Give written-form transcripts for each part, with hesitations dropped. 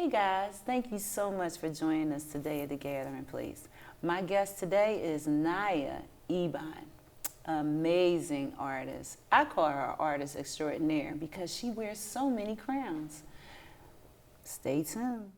Hey guys, thank you so much for joining us today at the Gathering Place. My guest today is Naya Eban, amazing artist. I call her artist extraordinaire because she wears so many crowns. Stay tuned.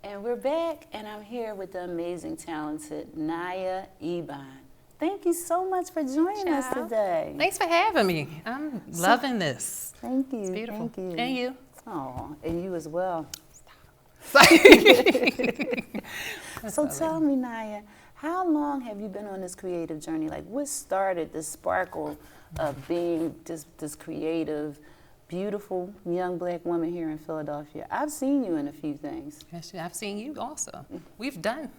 And we're back, and I'm here with the amazing, talented Naya Eban. Thank you so much for joining us today. Thanks for having me. I'm loving this. Thank you. It's beautiful. Thank you. And you? Oh, and you as well. So tell me, Naya, how long have you been on this creative journey? Like, what started the sparkle of being this creative, beautiful young black woman here in Philadelphia? I've seen you in a few things. Yes, I've seen you also. We've done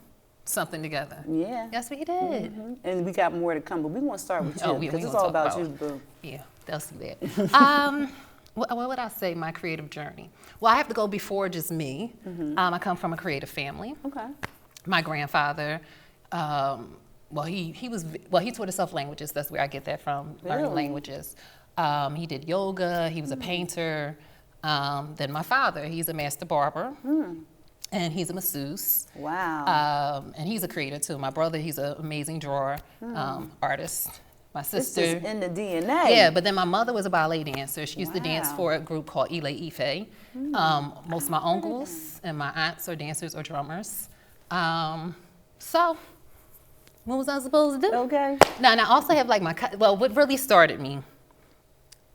something together. Yeah. Yes, we did. Mm-hmm. And we got more to come, but we want to start with you because it's all about you, boo. Yeah, they'll see that. What would I say my creative journey? Well, I have to go before just me. Mm-hmm. I come from a creative family. Okay. My grandfather, he taught himself languages. That's where I get that from, learning languages. He did yoga. He was a painter. Then my father, he's a master barber. And he's a masseuse. Wow. And he's a creator too. My brother, he's an amazing drawer, artist. My sister. This is in the DNA. Yeah, but then my mother was a ballet dancer. She used to dance for a group called Ile Ife. Most of my uncles and my aunts are dancers or drummers. So, what was I supposed to do? Okay. Now, and I also have like what really started me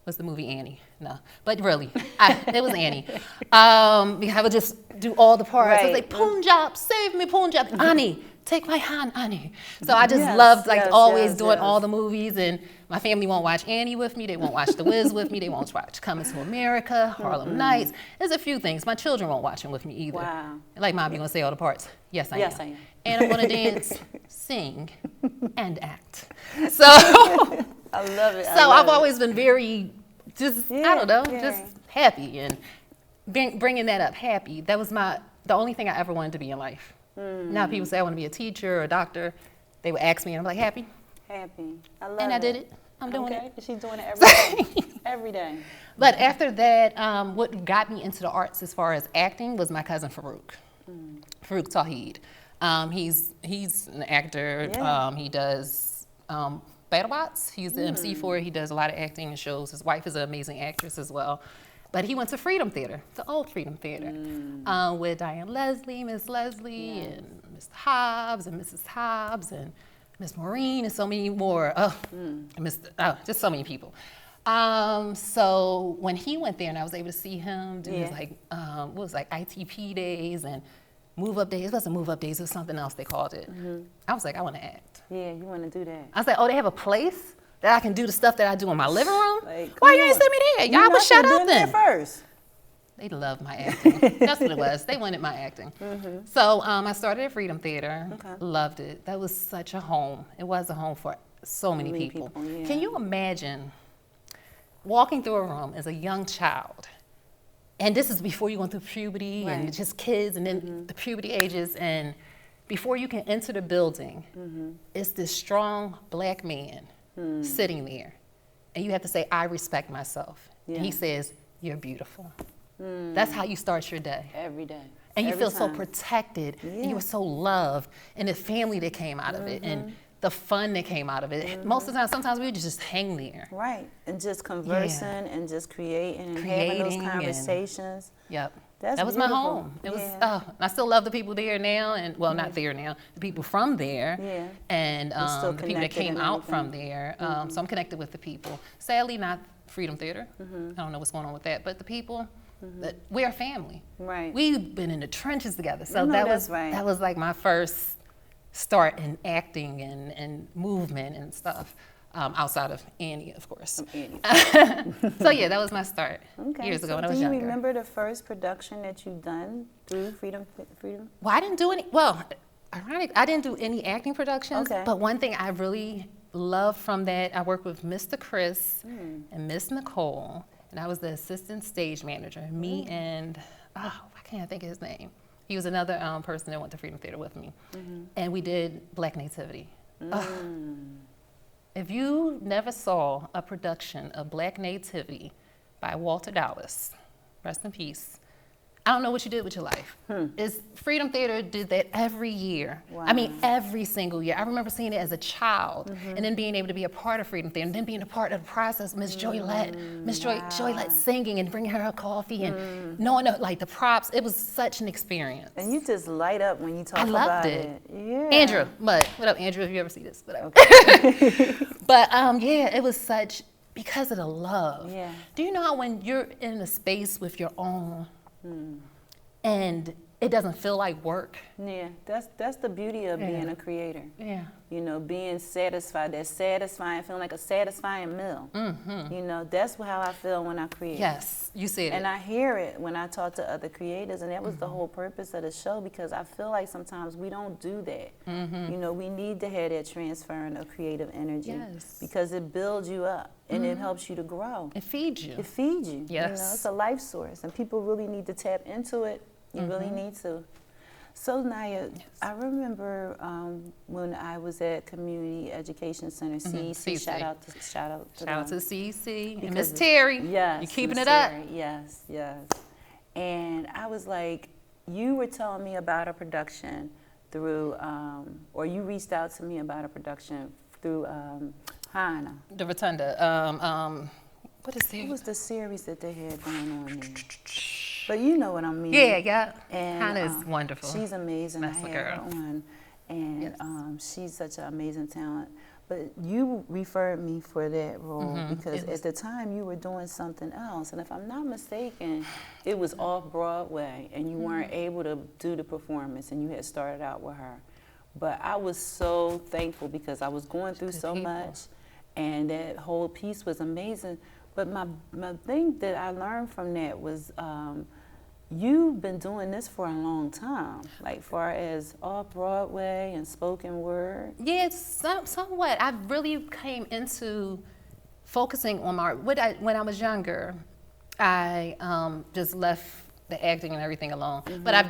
was the movie Annie. No, but really, it was Annie. I would just do all the parts. Right. I was like, Punjab, save me, Punjab. Annie, take my hand, Annie. So I just loved always doing all the movies, and my family won't watch Annie with me. They won't watch The Wiz with me. They won't watch Coming to America, Harlem Nights. There's a few things. My children won't watch them with me either. Wow. Like, Mom, you gonna say all the parts? Yes, I am. Yes, I am. And I'm gonna dance, sing, and act. So I love it. So I've always been very, just happy, and bringing that up, happy. That was the only thing I ever wanted to be in life. Now people say I want to be a teacher or a doctor. They would ask me, and I'm like, happy. Happy. I love it. And I did it. I'm doing it. She's doing it every day. Every day. But after that, what got me into the arts as far as acting was my cousin Farouk. Farouk Tawheed. He's an actor. Yeah. He does BattleBots. He's the MC for it. He does a lot of acting and shows. His wife is an amazing actress as well. But he went to Freedom Theater, the old Freedom Theater, with Diane Leslie, Miss Leslie, and Mr. Hobbs, and Mrs. Hobbs, and Miss Maureen, and so many more. Just so many people. So when he went there, and I was able to see him do his ITP days and move up days. It wasn't move up days, it was something else they called it. I was like, I want to act. Yeah, you want to do that. I was like, oh, they have a place that I can do the stuff that I do in my living room? Like, why you ain't send me there? Y'all would shut up then. First. They loved my acting. That's what it was. They wanted my acting. So I started at Freedom Theater. Loved it. That was such a home. It was a home for so many people. Yeah. Can you imagine walking through a room as a young child? And this is before you go through puberty and just kids and then the puberty ages. And before you can enter the building, it's this strong black man sitting there. And you have to say, I respect myself. And he says, you're beautiful. That's how you start your day. Every day. And you feel so protected, and you were so loved, and the family that came out of it, and the fun that came out of it. Most of the time, sometimes we would just hang there. Right, and just conversing and just creating and having those conversations. That was my home. It was. I still love the people there now, and not there now. The people from there, and the people that came out from there. So I'm connected with the people. Sadly, not Freedom Theater. I don't know what's going on with that, but the people. That we're a family. Right. We've been in the trenches together. So that was like my first start in acting and movement and stuff. Outside of Annie, of course. So that was my start years ago when I was younger. Do you remember the first production that you've done through Freedom? Well, I didn't do any. Well, ironic. I didn't do any acting productions. But one thing I really loved from that, I worked with Mr. Chris and Miss Nicole. And I was the assistant stage manager. Me and, why can't I think of his name? He was another person that went to Freedom Theater with me. And we did Black Nativity. If you never saw a production of Black Nativity by Walter Dallas, rest in peace, I don't know what you did with your life. It's Freedom Theater did that every year. Wow. I mean, every single year. I remember seeing it as a child, and then being able to be a part of Freedom Theater, and then being a part of the process. Miss Joylette singing and bringing her coffee and knowing like the props. It was such an experience. And you just light up when you talk about it. Yeah. Andrew, what up, Andrew? If you ever see this, whatever. But yeah, it was such because of the love. Yeah. Do you know how when you're in a space with your own? And it doesn't feel like work. Yeah, that's the beauty of being a creator. Yeah. You know, being satisfied, that satisfying, feeling like a satisfying meal. You know, that's how I feel when I create. Yes, you said it. And I hear it when I talk to other creators, and that was the whole purpose of the show, because I feel like sometimes we don't do that. You know, we need to have that transferring of creative energy. Yes. Because it builds you up, and it helps you to grow. It feeds you. It feeds you. Yes. You know, it's a life source, and people really need to tap into it. You really need to. So, Naya, I remember when I was at Community Education Center, CEC. Shout out to CEC and Miss Terry. Yes, you keeping Ms. it up. Terry, yes. And I was like, you were telling me about a production through, or you reached out to me about a production through Hannah. The Rotunda. What is it? What was the series that they had going on there? But you know what I mean. Yeah. And Hannah is wonderful. She's amazing. That's I the had her girl. on, and she's such an amazing talent. But you referred me for that role because at the time you were doing something else, and if I'm not mistaken, it was off Broadway, and you weren't able to do the performance, and you had started out with her. But I was so thankful because I was going through so much, and that whole piece was amazing. But my thing that I learned from that was you've been doing this for a long time, like far as off-Broadway and spoken word. Yeah, somewhat. I really came into focusing on when I was younger, I just left the acting and everything alone. But I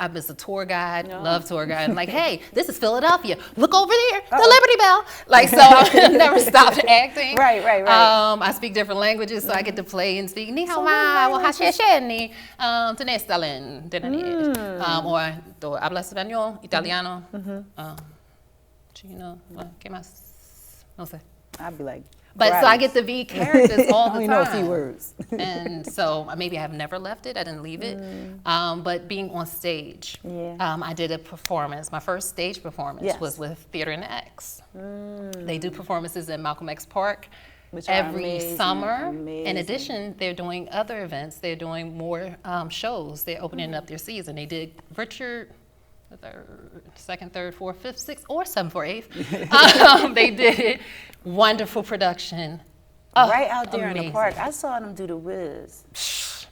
was a tour guide, love tour guide. I'm like, hey, this is Philadelphia. Look over there, the Liberty Bell. Like, so I never stopped acting. Right. I speak different languages, so I get to play and speak. Ni hao ma, o hashesheni, tenés talent, or habla español, italiano, chino, ¿qué más? No sé. I'd be like, but so I get to be characters all the time. I know a few words. And so maybe I have never left it. I didn't leave it. But being on stage, I did a performance. My first stage performance was with Theater in the X. They do performances in Malcolm X Park every summer. In addition, they're doing other events. They're doing more shows. They're opening up their season. They did Richard the third, second, third, fourth, fifth, sixth, or seventh, or eighth. They did it. Wonderful production. Right out there in the park. I saw them do the Wiz.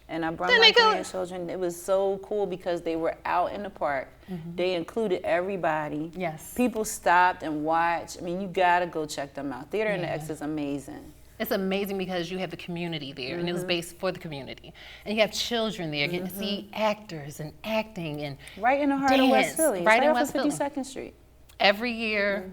And I brought my grandchildren. It was so cool because they were out in the park. They included everybody. Yes. People stopped and watched. I mean, you gotta go check them out. Theater in the X is amazing. It's amazing because you have the community there, and it was based for the community. And you have children there getting to see actors and acting and right in the heart of West Philly. Right in West West Philly. 52nd Street. Every year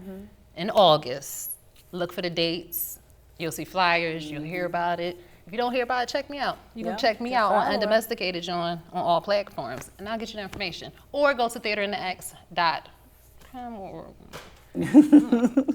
in August, look for the dates. You'll see flyers. You'll hear about it. If you don't hear about it, check me out. You can check me out on Undomesticated John on all platforms, and I'll get you the information. Or go to theaterinthex.com.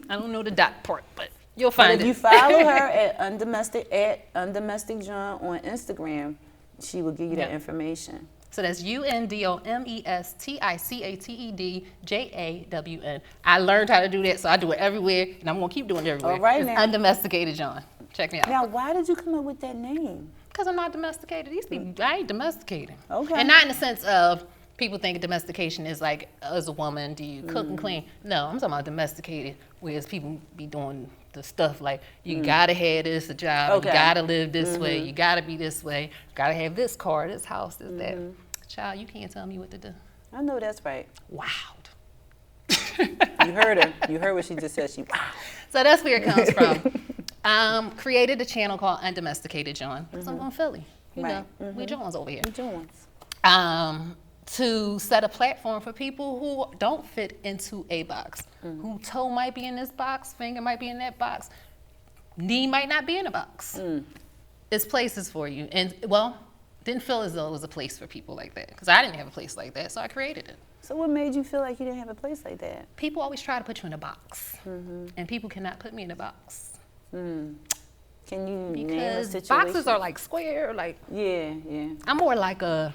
I don't know the dot part, but you'll find it. If you follow her at Undomestic John on Instagram, she will give you that information. So that's UNDOMESTICATEDJAWN. I learned how to do that, so I do it everywhere, and I'm gonna keep doing it everywhere. All right, it's now. Undomesticated John. Check me out. Now, why did you come up with that name? Because I'm not domesticated. These people, I ain't domesticated. Okay. And not in the sense of people think domestication is like, as a woman, do you cook and clean? No, I'm talking about domesticated, whereas people be doing the stuff like, you gotta have this a job, you gotta live this way, you gotta be this way, you gotta have this car, this house, this, that. Child, you can't tell me what to do. I know that's right. Wowed. You heard her. You heard what she just said. She wow. So that's where it comes from. Created a channel called Undomesticated John. Because I'm from Philly. You know, we Johns over here. We Johns. to set a platform for people who don't fit into a box, who toe might be in this box, finger might be in that box, knee might not be in a box. It's places for you. And, well, didn't feel as though it was a place for people like that, because I didn't have a place like that, so I created it. So what made you feel like you didn't have a place like that? People always try to put you in a box, and people cannot put me in a box. Can you name a Because situation? boxes are like square, like Yeah. I'm more like a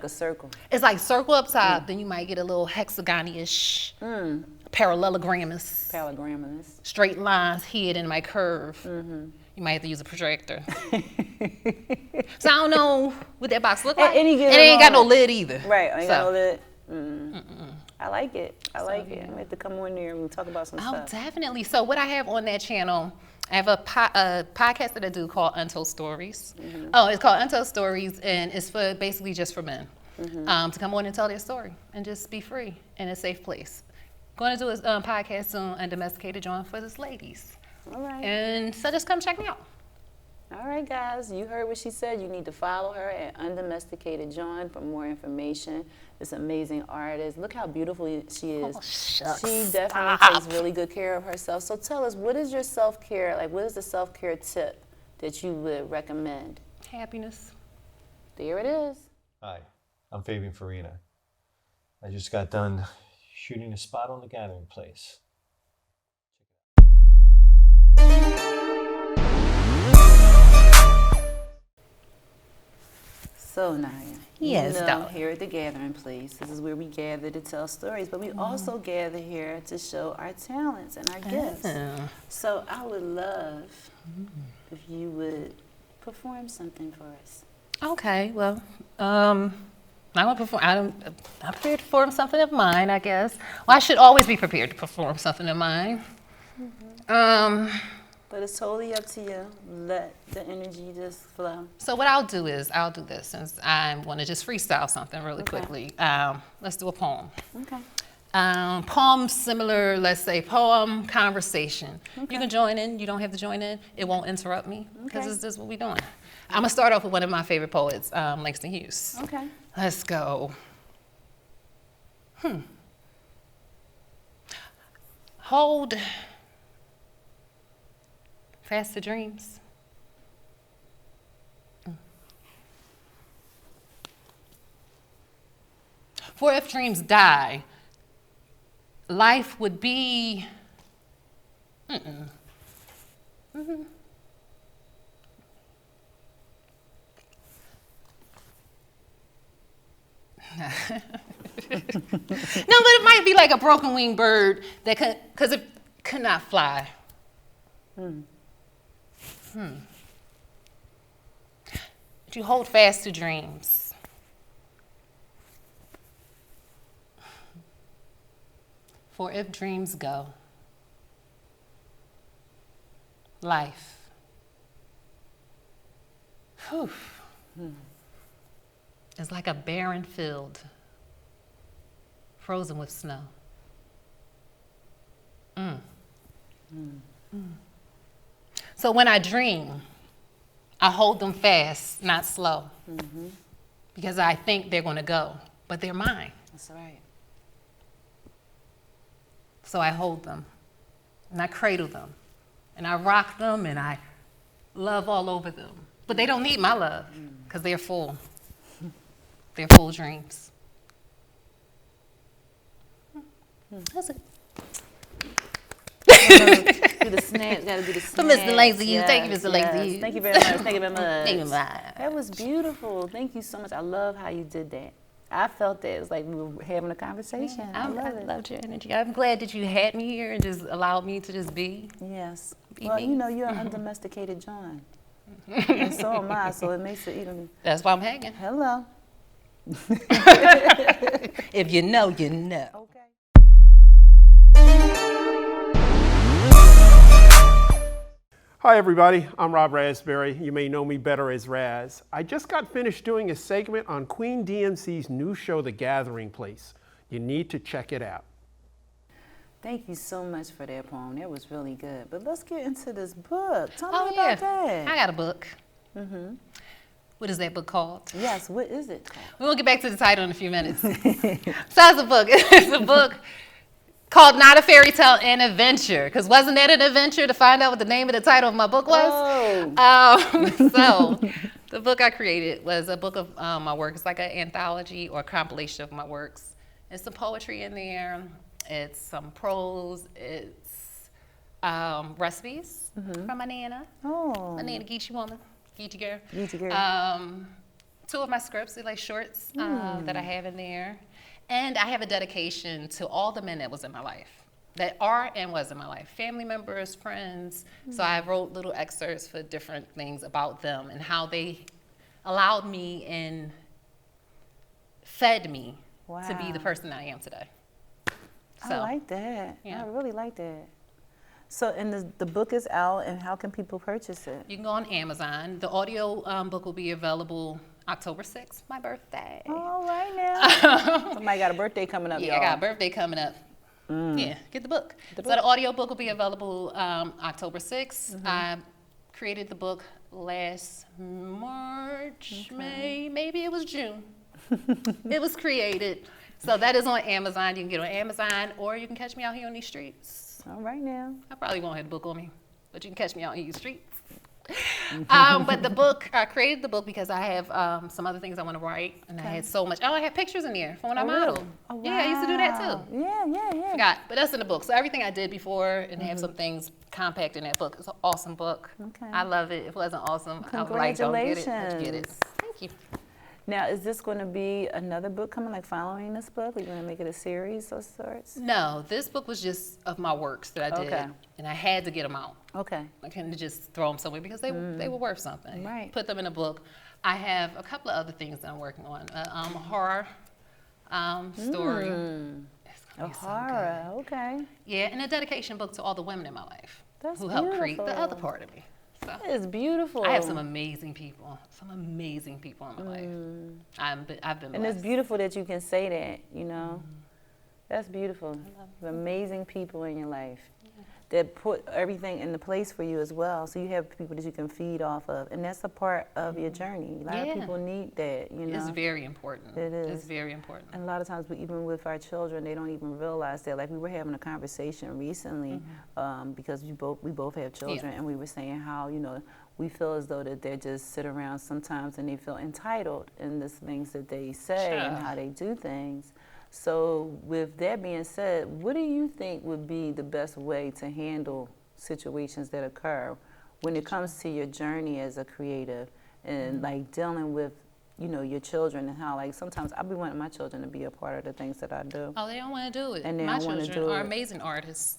circle. It's like circle up top, then you might get a little hexagon-ish, parallelogramus, straight lines hid in my curve. You might have to use a projector. So I don't know what that box look like. And it ain't got no lid either. Right, ain't got no lid. I like it. I like it. I'm going to have to come on there and talk about some stuff. Oh, definitely. So what I have on that channel, I have a podcast that I do called Untold Stories. Oh, it's called Untold Stories, and it's for basically just for men to come on and tell their story and just be free in a safe place. Going to do a podcast soon, Undomesticated Join, for this ladies. All right. And so just come check me out. All right, guys, you heard what she said. You need to follow her at Undomesticated John for more information. This amazing artist. Look how beautiful she is. Oh, shucks. She definitely takes really good care of herself. So tell us, what is your self-care, like what is the self-care tip that you would recommend? Happiness. There it is. Hi, I'm Fabian Farina. I just got done shooting a spot on the Gathering Place. So, Naya, Yes, here at the Gathering Place, this is where we gather to tell stories, but we also gather here to show our talents and our gifts. So I would love if you would perform something for us. Okay, well, I'm prepared to perform something of mine, I guess. Well, I should always be prepared to perform something of mine. But it's totally up to you. Let the energy just flow. So what I'll do this, since I want to just freestyle something really quickly. Let's do a poem. Okay. Poem similar, let's say poem conversation. You can join in, you don't have to join in. It won't interrupt me, because it's just what we're doing. I'm gonna start off with one of my favorite poets, Langston Hughes. Okay. Let's go. Hold fast to dreams. For if dreams die, life would be No, but it might be like a broken winged bird that could, because it could not fly. But you hold fast to dreams. For if dreams go, life is like a barren field frozen with snow. So when I dream, I hold them fast, not slow, because I think they're going to go, but they're mine. That's right. So I hold them, and I cradle them, and I rock them, and I love all over them. But they don't need my love, because they're full. They're full dreams. That's it. Do the snaps, gotta do the snaps. For Mr. Langston Hughes. Yes, Thank you, Mr. Langston Hughes. Thank you very much. Thank you very much. Thank you very much. That was beautiful. Thank you so much. I love how you did that. I felt that it was like we were having a conversation. I loved your energy. I'm glad that you had me here and just allowed me to just be. Yes. Be Well, me. you know, you're an undomesticated John. And so am I, so it makes it even. That's why I'm hanging. Hello. If you know, you know. Okay. Hi everybody, I'm Rob Raspberry. You may know me better as Raz. I just got finished doing a segment on Queen DMC's new show, The Gathering Place. You need to check it out. Thank you so much for that poem. That was really good. But let's get into this book. Tell me Oh, yeah. about that. I got a book. What is that book called? Yes, what is it called? We'll get back to the title in a few minutes. So it's a book. It's a book called Not a Fairy Tale, an Adventure. Because wasn't that an adventure to find out what the name of the title of my book was? Oh. So the book I created was a book of my work. It's like an anthology or a compilation of my works. It's some poetry in there. It's some prose. It's recipes from my Nana. Oh. My Nana Geechee woman. Geechee girl. Geechee girl. 2 of my scripts, they're like shorts that I have in there. And I have a dedication to all the men that was in my life, that are and was in my life, family members, friends. So I wrote little excerpts for different things about them and how they allowed me and fed me to be the person I am today. So, I like that. Yeah. I really like that. So, and the book is out, and how can people purchase it? you can go on Amazon. The audio book will be available October 6th, my birthday. All right now. Somebody got a birthday coming up, Yeah, y'all. I got a birthday coming up. Yeah, get the book. So the audio book will be available October 6th. I created the book last March, May, maybe it was June. It was created. So that is on Amazon. You can get it on Amazon, or you can catch me out here on these streets. All right now. I probably won't have the book on me, but you can catch me out in these streets. But the book, I created the book because I have some other things I want to write, and I had so much. Oh, I had pictures in there from when I modeled. Oh, wow. Yeah, I used to do that too. Yeah. Forgot, but that's in the book. So everything I did before, and have some things compact in that book. It's an awesome book. Okay. I love it. If it wasn't awesome, I would like, don't get it. But you get it. Congratulations. Thank you. Now, is this going to be another book coming, like following this book? Are you going to make it a series of sorts? No, this book was just of my works that I did, Okay. and I had to get them out. Okay. I couldn't just throw them somewhere because they were worth something. Right. Put them in a book. I have a couple of other things that I'm working on. A horror story. It's A gonna be so horror. Okay. good. Yeah, and a dedication book to all the women in my life That's who helped create the beautiful. other part of me. So It's beautiful. I have some amazing people in my life. I've been And blessed. it's beautiful that you can say that, you know. That's beautiful. You have amazing people in your life that put everything in the place for you as well. So you have people that you can feed off of. And that's a part of your journey. A lot of Yeah. people need that, you know. It's very important. It is. It's very important. And a lot of times, even with our children, they don't even realize that. Like, we were having a conversation recently because we both have children, and we were saying how, you know, we feel as though that they just sit around sometimes and they feel entitled in the things that they say and how they do things. So with that being said, what do you think would be the best way to handle situations that occur when it comes to your journey as a creative and like dealing with, you know, your children and how, like, sometimes I be wanting my children to be a part of the things that I do. Oh, they don't want to do it. And they My don't wanna children do are it. amazing artists.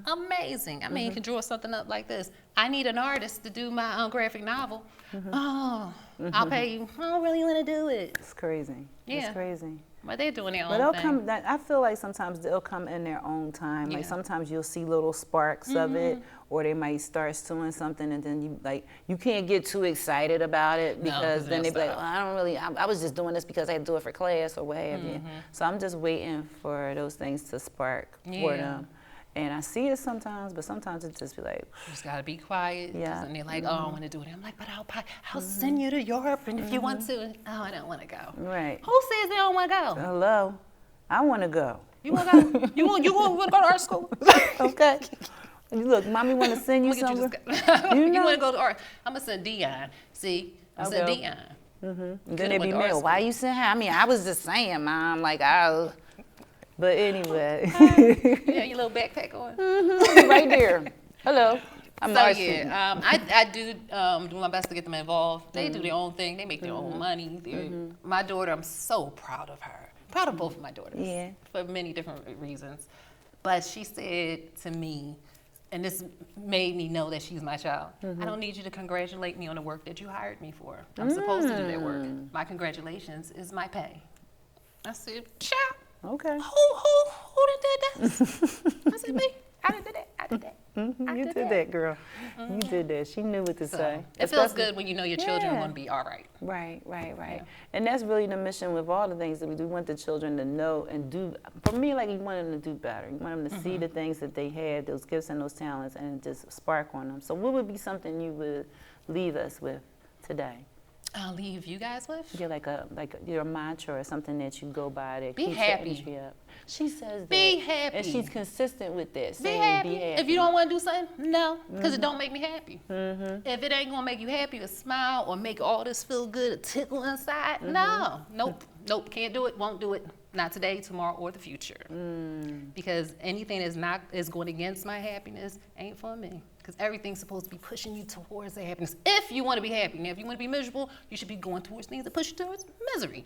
Amazing. I mean, you can draw something up like this. I need an artist to do my graphic novel. Oh, I'll pay you. I don't really want to do it. It's crazy. It's Yeah. crazy. But they're doing their But own they'll thing. come. I feel like sometimes they'll come in their own time. Like Yeah. sometimes you'll see little sparks of it, or they might start doing something, and then you can't get too excited about it No, because 'cause then they they'll be like, stop. oh, I don't really. I was just doing this because I had to do it for class or what have you. So I'm just waiting for those things to spark for Yeah. them. And I see it sometimes, but sometimes it just be like, You just gotta be quiet. Yeah. And they're like, oh, I don't want to do it. I'm like, but I'll send you to Europe, and if you want to. Oh, I don't want to go. right, Who says they don't want to go? hello, I want to go. You want to go? You want to go to art school? Okay. Look, mommy want to send you Look at you somewhere. just You you know? want to go to art? I'm gonna send Dion. See, I'm Okay. sending Dion. And then Could've they be went to art mad. Why you send her? I mean, I was just saying, Mom. Like, but anyway, Yeah, your little backpack on. right there. Hello. I'm So art yeah, I do do my best to get them involved. They do their own thing. They make their own money. My daughter, I'm so proud of her. Proud of both of my daughters. Yeah. For many different reasons. But she said to me, and this made me know that she's my child. I don't need you to congratulate me on the work that you hired me for. I'm supposed to do that work. My congratulations is my pay. I said, child. Okay. Who did that? I said, me. I did that. I did that. You did that, girl. You did that. She knew what to So, say. it feels Especially- good when you know your children are Yeah. going to be all right. Right. And that's really the mission with all the things that we do. We want the children to know and do. For me, like, you want them to do better. You want them to see the things that they had, those gifts and those talents, and just spark on them. So what would be something you would leave us with today? I'll leave you guys with. Yeah, like your mantra or something that you go by that Be keeps happy. the energy up. She says that. Be happy. And she's consistent with that. Be Saying happy. Be happy. If you don't want to do something, no, because it don't make me happy. If it ain't gonna make you happy or smile or make all this feel good or tickle inside, no, nope, can't do it, won't do it. Not today, tomorrow, or the future. Because anything is going against my happiness ain't for me. Because everything's supposed to be pushing you towards that happiness. If you want to be happy. Now, if you want to be miserable, you should be going towards things that push you towards misery.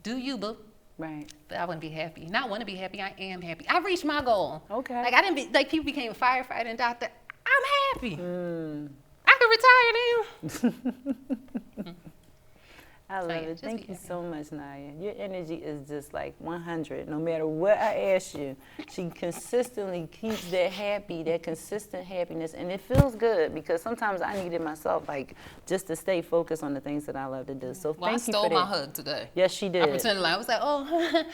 Do you, boo? Right. But I want to be happy. Not want to be happy, I am happy. I reached my goal. Okay. Like, I didn't be, like, people became a firefighter and doctor. I'm happy. I can retire now. I love yeah, it. just Thank be you happy. so much, Naya. Your energy is just like 100. No matter what I ask you, she consistently keeps that happy, that consistent happiness, and it feels good because sometimes I need it myself, like just to stay focused on the things that I love to do. So Well, thank I you stole for that. my hug today. Yes, she did. I pretended like I was like, oh.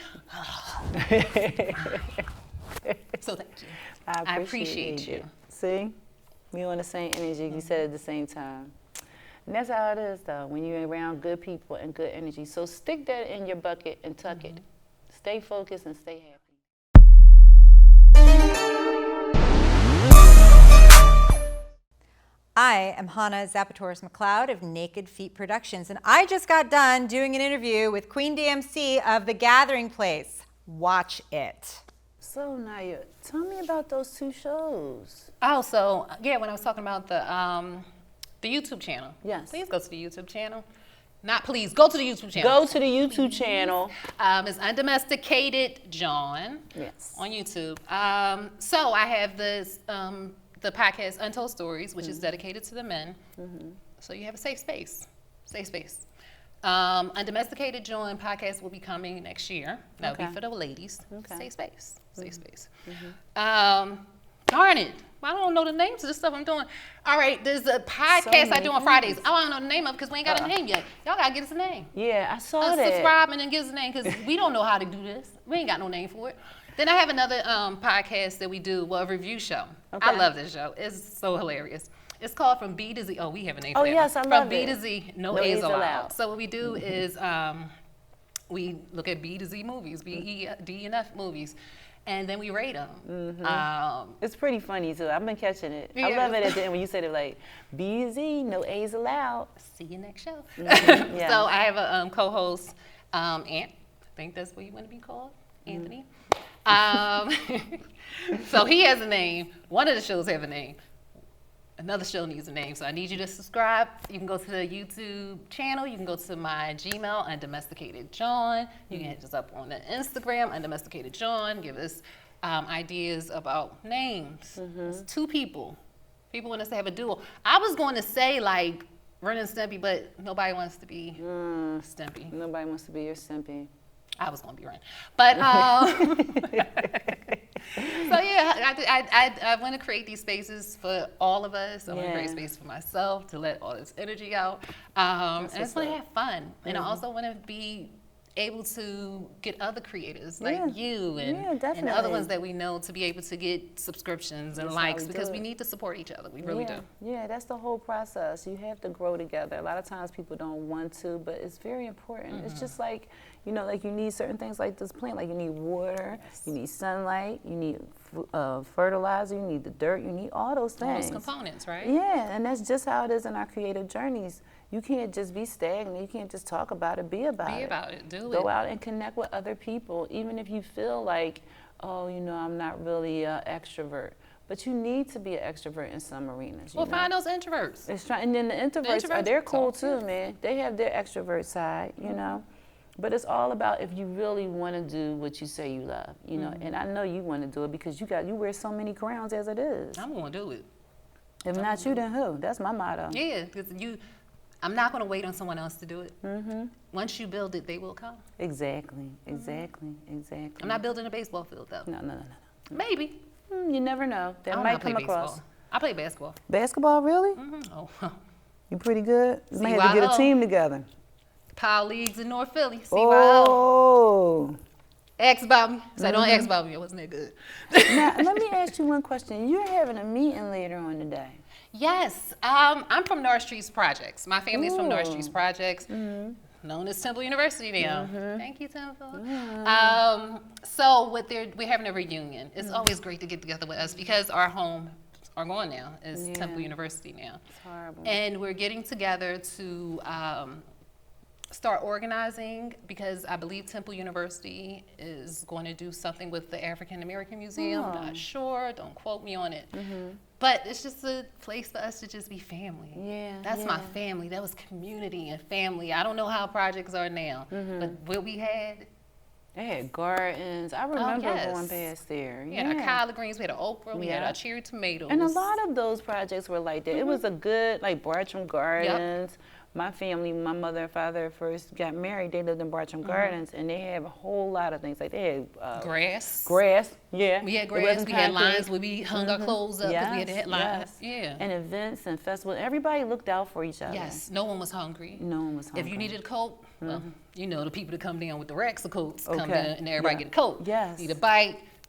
So thank you. I appreciate you. See? We on the same energy. You said it at the same time. And that's how it is, though, when you're around good people and good energy. So stick that in your bucket and tuck it. Stay focused and stay happy. I am Hannah Zapatoris McLeod of Naked Feet Productions, and I just got done doing an interview with Queen DMC of The Gathering Place. Watch it. So, Naya, tell me about those two shows. Oh, so, yeah, when I was talking about the YouTube channel. Yes. Please go to the YouTube channel. Not please, go to the YouTube channel. Go to the YouTube channel. It's Undomesticated John. Yes. On YouTube. So I have this, the podcast Untold Stories, which is dedicated to the men. So you have a safe space. Safe space. Undomesticated John podcast will be coming next year. That'll be for the ladies. Okay. Safe space. Safe space. Darn it. I don't know the names of the stuff I'm doing. All right, there's a podcast I do on Fridays. I don't know the name of it because we ain't got a name yet. Y'all got to get us a name. Yeah, I saw that. Subscribe and then give us a name because we don't know how to do this. We ain't got no name for it. Then I have another podcast that we do, well, a review show. Okay. I love this show. It's so hilarious. It's called From B to Z. Oh, we have a name for that. Oh, yes, I love From B it. to Z, no No A's A's allowed. allowed. So what we do is we look at B to Z movies, B, E, D, and F movies, and then we rate them. It's pretty funny, too. I've been catching it. I Yeah. love it at the end when you said it like, B, Z, no A's allowed. See you next show. Yeah. So I have a co-host, Ant. I think that's what you want to be called, Anthony. So he has a name. One of the shows have a name. Another show needs a name. So I need you to subscribe. You can go to the YouTube channel. You can go to my Gmail, Undomesticated John. You can hit us up on the Instagram, Undomesticated John. Give us ideas about names. It's two people. People want us to have a duo. I was going to say like Ren and Stimpy, but nobody wants to be Stimpy. Nobody wants to be your simpy. I was going to be Ren. But so yeah, I want to create these spaces for all of us. I want to create space for myself to let all this energy out. And I just want to have fun. And I also want to be able to get other creators like you and other ones that we know to be able to get subscriptions and likes because we need to support each other. We really do. Yeah, that's the whole process. You have to grow together. A lot of times people don't want to, but it's very important. It's just like, you know, like you need certain things like this plant. Like you need water, you need sunlight, you need fertilizer, you need the dirt, you need all those things. Those components, right? Yeah, and that's just how it is in our creative journeys. You can't just be stagnant. You can't just talk about it. Be about it. Be about it. Do it. Go out and connect with other people, even if you feel like, oh, you know, I'm not really an extrovert. But you need to be an extrovert in some arenas. Well, find those introverts. And then the introverts, they're cool too, man. They have their extrovert side, you know. But it's all about if you really want to do what you say you love, you know. And I know you want to do it because you wear so many crowns as it is. I'm going to do it. If not you, then who? That's my motto. Yeah, because I'm not going to wait on someone else to do it. Once you build it, they will come. Exactly. I'm not building a baseball field, though. No. Maybe. You never know. That might come across. Baseball. I play basketball. Basketball, really? Oh, You pretty good? You might have to get a team together. Power leagues in North Philly. Oh. Ask about me. So don't ask about me. I wasn't that good. Now, let me ask you one question. You're having a meeting later on today. Yes, I'm from North Streets Projects. My family's from North Streets Projects, known as Temple University now. Thank you, Temple. So we're having a reunion. It's always great to get together with us because our home are gone now. Is Temple University now. It's horrible. And we're getting together to start organizing because I believe Temple University is going to do something with the African American Museum. I'm not sure. Don't quote me on it. But it's just a place for us to just be family. Yeah, That's my family. That was community and family. I don't know how projects are now, but what we had. They had gardens. I remember going past there. We had our collard greens, we had our okra, we had our cherry tomatoes. And a lot of those projects were like that. It was a good, like Bartram Gardens. My family, my mother and father first got married, they lived in Bartram Gardens, and they had a whole lot of things. Like they had grass. Yeah. We had grass. We had lines where we hung our clothes up because we had to hit lines. And events and festivals. Everybody looked out for each other. Yes. No one was hungry. No one was hungry. If you needed a coat, well, you know, the people that come down with the racks of coats come down and everybody get a coat. Yes.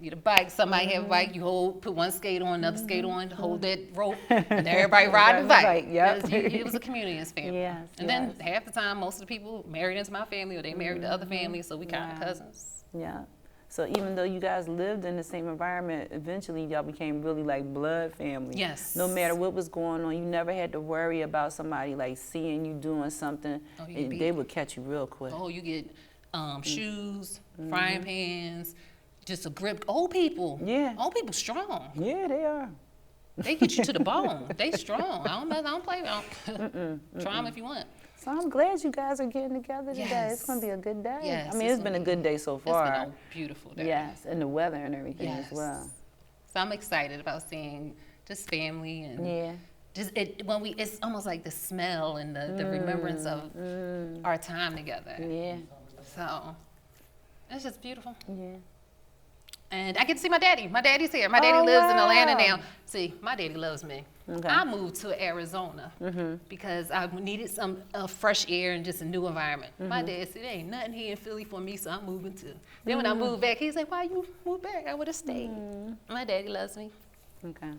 Need a bike, somebody have a bike, you put one skate on, another skate on, hold that rope, and everybody ride the bike. It was a community and family. And then half the time, most of the people married into my family or they married to other families, so we kind of cousins. Yeah. So even though you guys lived in the same environment, eventually y'all became really like blood family. Yes. No matter what was going on, you never had to worry about somebody like seeing you doing something. They would catch you real quick. Oh, you get shoes, frying pans, just a grip. Old people. Yeah. Old people strong. Yeah, they are. They get you to the bone. They strong. I don't play with them. Try them if you want. So I'm glad you guys are getting together today. It's going to be a good day. Yes, I mean, it's been a good day so far. It's been a beautiful day. Yes, and the weather and everything as well. So I'm excited about seeing just family and just it's almost like the smell and the remembrance of our time together. Yeah. So it's just beautiful. Yeah. And I get to see my daddy. My daddy's here. My daddy lives in Atlanta now. See, my daddy loves me. Okay. I moved to Arizona because I needed some fresh air and just a new environment. My dad said, there ain't nothing here in Philly for me, so I'm moving too. Then when I moved back, he's like, why you moved back? I would have stayed. My daddy loves me. Okay.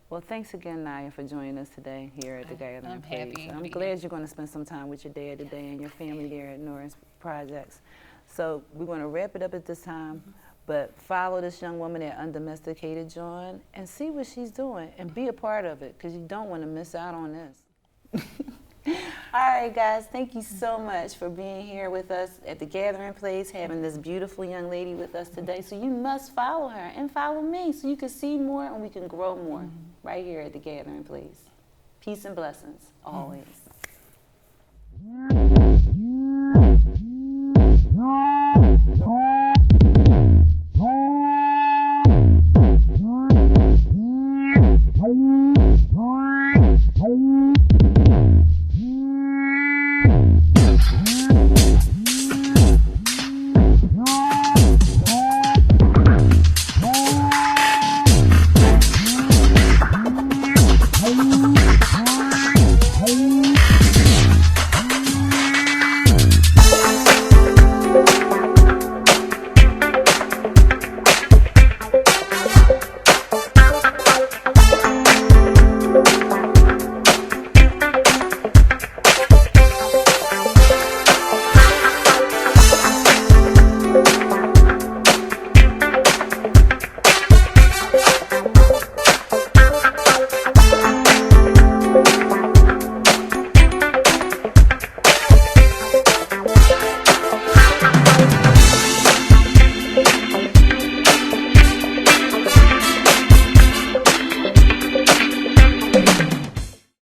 Well, thanks again, Naya, for joining us today here at the Gathering Place. Happy. I'm glad you're going to spend some time with your dad today and your family there at Norris Projects. So we're going to wrap it up at this time. But follow this young woman at Undomesticated John and see what she's doing and be a part of it because you don't want to miss out on this. All right, guys, thank you so much for being here with us at the Gathering Place, having this beautiful young lady with us today. So you must follow her and follow me so you can see more and we can grow more right here at the Gathering Place. Peace and blessings, always.